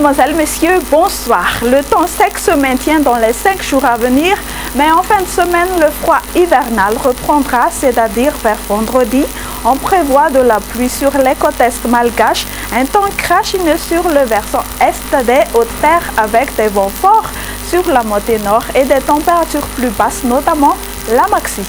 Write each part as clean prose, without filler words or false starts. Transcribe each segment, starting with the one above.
Mesdemoiselles, Messieurs, bonsoir. Le temps sec se maintient dans les 5 jours à venir, mais en fin de semaine, le froid hivernal reprendra, c'est-à-dire vers vendredi. On prévoit de la pluie sur les côtes est malgaches, un temps crachineux sur le versant est des Hautes-Terres avec des vents forts sur la moitié nord et des températures plus basses, notamment la maxi.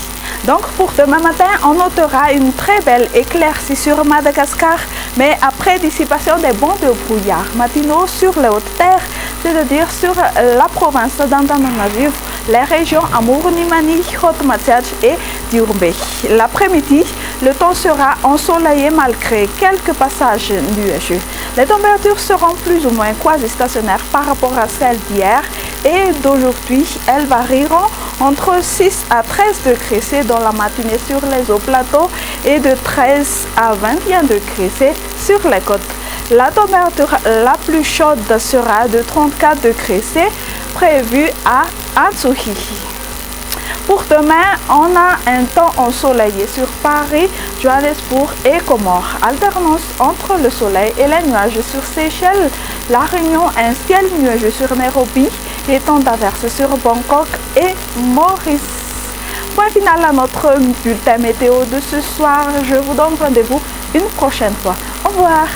Donc pour demain matin, on notera une très belle éclaircie sur Madagascar, mais après dissipation des bancs de brouillard matinaux sur les Hautes-Terres, c'est-à-dire sur la province d'Antananarivo, les régions Amour-Nimani, Haute-Matziadj et Diourbé. L'après-midi, le temps sera ensoleillé malgré quelques passages nuageux. Les températures seront plus ou moins quasi-stationnaires par rapport à celles d'hier et d'aujourd'hui. Elles varieront entre 6 à 13 degrés C dans la matinée sur les hauts plateaux et de 13 à 21 degrés C sur les côtes. La température la plus chaude sera de 34 degrés C prévue à Atsuhi. Pour demain, on a un temps ensoleillé sur Paris, Johannesburg et Comores. Alternance entre le soleil et les nuages sur Seychelles, La Réunion, un ciel nuageux sur Nairobi et temps d'averse sur Bangkok et Maurice. Point final à notre bulletin météo de ce soir. Je vous donne rendez-vous une prochaine fois. Au revoir.